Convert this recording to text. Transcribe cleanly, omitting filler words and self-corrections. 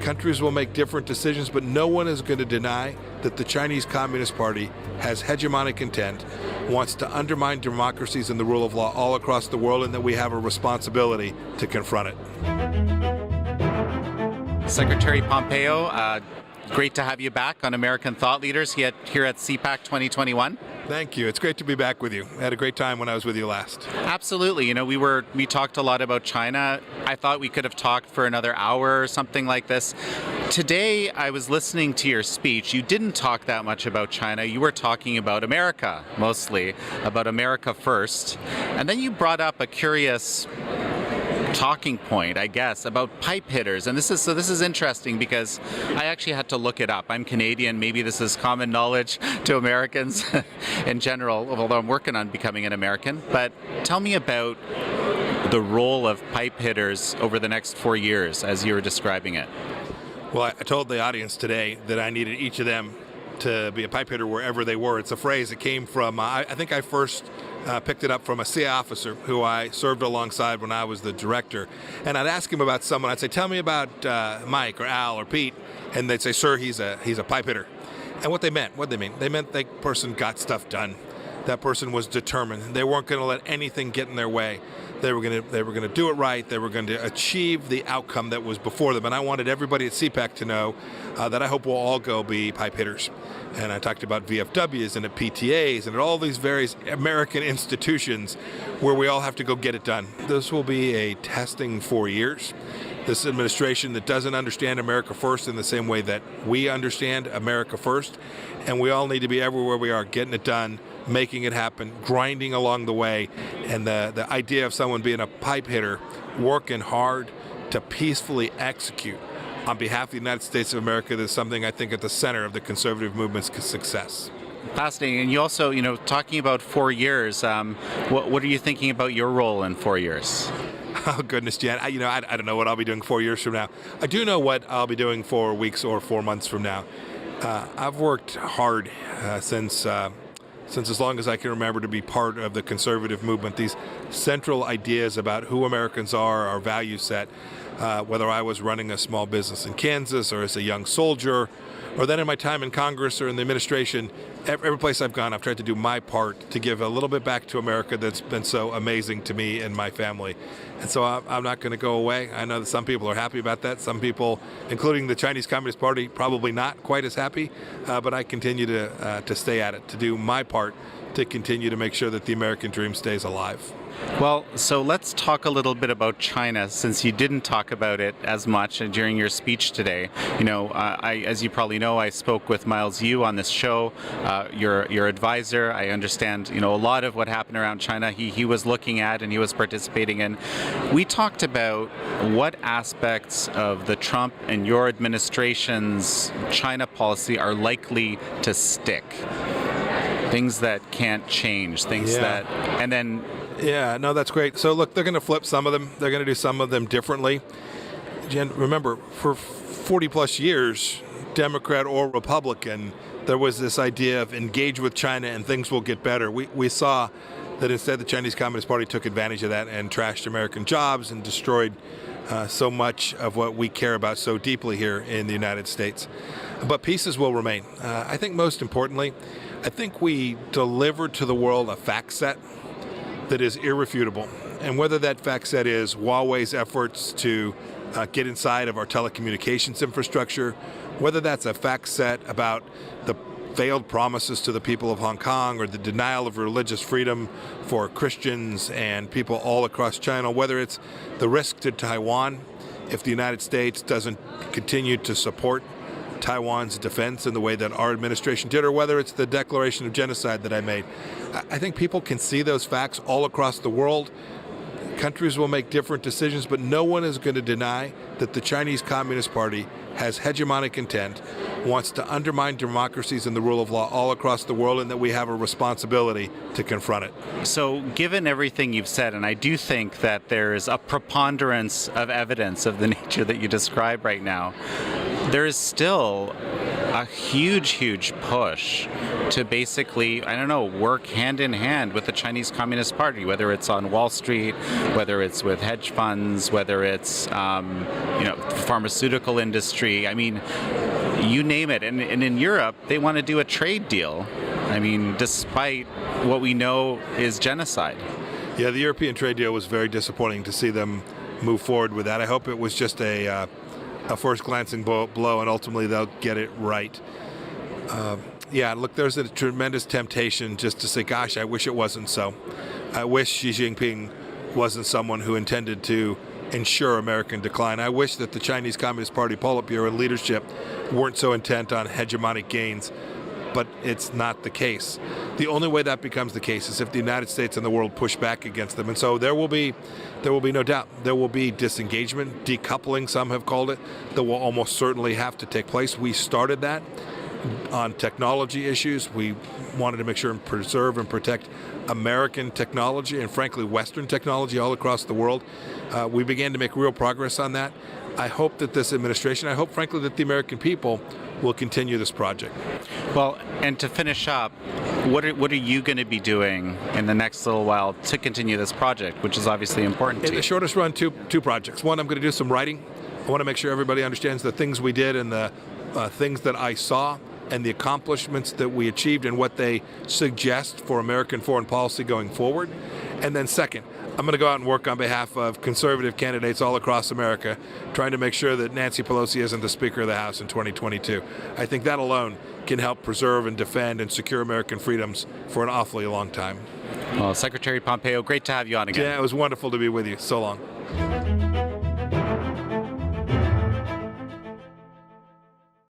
Countries will make different decisions, but no one is going to deny that the Chinese Communist Party has hegemonic intent, wants to undermine democracies and the rule of law all across the world, and that we have a responsibility to confront it. Secretary Pompeo, great to have you back on American Thought Leaders here at CPAC 2021. Thank you. It's great to be back with you. I had a great time when I was with you last. Absolutely. You know, we talked a lot about China. I thought we could have talked for another hour or something like this. Today, I was listening to your speech. You didn't talk that much about China. You were talking about America, mostly, about America first. And then you brought up a curious talking point, I guess, about pipe hitters. And this is interesting because I actually had to look it up. I'm Canadian. Maybe this is common knowledge to Americans in general, although I'm working on becoming an American. But tell me about the role of pipe hitters over the next 4 years as you were describing it. Well, I told the audience today that I needed each of them to be a pipe hitter wherever they were. It's a phrase that came from, I think I first picked it up from a CIA officer who I served alongside when I was the director. And I'd ask him about someone. I'd say, tell me about Mike or Al or Pete. And they'd say, sir, he's a pipe hitter. And what they meant, they meant that person got stuff done. That person was determined. They weren't going to let anything get in their way. They were going to do it right. They were going to achieve the outcome that was before them. And I wanted everybody at CPAC to know that I hope we'll all go be pipe hitters. And I talked about VFWs and at PTAs and at all these various American institutions where we all have to go get it done. This will be a testing 4 years. This administration that doesn't understand America first in the same way that we understand America first. And we all need to be everywhere we are, getting it done, making it happen, grinding along the way. And the idea of someone being a pipe hitter, working hard to peacefully execute on behalf of the United States of America, is something I think at the center of the conservative movement's success. Fascinating. And you also, talking about 4 years, what are you thinking about your role in 4 years? Oh, goodness, Jan. I don't know what I'll be doing 4 years from now. I do know what I'll be doing 4 weeks or 4 months from now. I've worked hard since as long as I can remember to be part of the conservative movement. These central ideas about who Americans are, our value set, whether I was running a small business in Kansas or as a young soldier, or then in my time in Congress or in the administration, every place I've gone, I've tried to do my part to give a little bit back to America that's been so amazing to me and my family. And so I'm not going to go away. I know that some people are happy about that. Some people, including the Chinese Communist Party, probably not quite as happy. But I continue to stay at it, to do my part to continue to make sure that the American dream stays alive. Well, so let's talk a little bit about China, since you didn't talk about it as much during your speech today. As you probably know, I spoke with Miles Yu on this show, your advisor. I understand, a lot of what happened around China he was looking at and he was participating in. We talked about what aspects of the Trump and your administration's China policy are likely to stick. Things that can't change, Yeah, no, that's great. So look, they're going to flip some of them. They're going to do some of them differently. Jen, remember, for 40 plus years, Democrat or Republican, there was this idea of engage with China and things will get better. We saw that instead the Chinese Communist Party took advantage of that and trashed American jobs and destroyed so much of what we care about so deeply here in the United States. But pieces will remain. I think most importantly, I think we delivered to the world a fact set that is irrefutable. And whether that fact set is Huawei's efforts to get inside of our telecommunications infrastructure, whether that's a fact set about the failed promises to the people of Hong Kong or the denial of religious freedom for Christians and people all across China, whether it's the risk to Taiwan if the United States doesn't continue to support Taiwan's defense in the way that our administration did, or whether it's the declaration of genocide that I made. I think people can see those facts all across the world. Countries will make different decisions, but no one is going to deny that the Chinese Communist Party has hegemonic intent, wants to undermine democracies and the rule of law all across the world, and that we have a responsibility to confront it. So given everything you've said, and I do think that there's a preponderance of evidence of the nature that you describe right now, there is still a huge push to basically, I don't know, work hand in hand with the Chinese Communist Party, whether it's on Wall Street, whether it's with hedge funds, whether it's pharmaceutical industry. I mean, you name it. And in Europe, they want to do a trade deal. I mean, despite what we know is genocide. Yeah, the European trade deal was very disappointing to see them move forward with that. I hope it was just a first glancing blow, and ultimately they'll get it right. Yeah, look, there's a tremendous temptation just to say, gosh, I wish it wasn't so. I wish Xi Jinping wasn't someone who intended to ensure American decline. I wish that the Chinese Communist Party Politburo and leadership weren't so intent on hegemonic gains, but it's not the case. The only way that becomes the case is if the United States and the world push back against them. And so there will be no doubt, there will be disengagement, decoupling, some have called it, that will almost certainly have to take place. We started that on technology issues. We wanted to make sure and preserve and protect American technology and frankly Western technology all across the world. We began to make real progress on that. I hope that this administration, I hope frankly that the American people will continue this project. Well, and to finish up, what are you going to be doing in the next little while to continue this project, which is obviously important to you? In the shortest run, two projects. One, I'm going to do some writing. I want to make sure everybody understands the things we did and the things that I saw and the accomplishments that we achieved and what they suggest for American foreign policy going forward. And then second, I'm going to go out and work on behalf of conservative candidates all across America, trying to make sure that Nancy Pelosi isn't the Speaker of the House in 2022. I think that alone can help preserve and defend and secure American freedoms for an awfully long time. Well, Secretary Pompeo, great to have you on again. Yeah, it was wonderful to be with you. So long.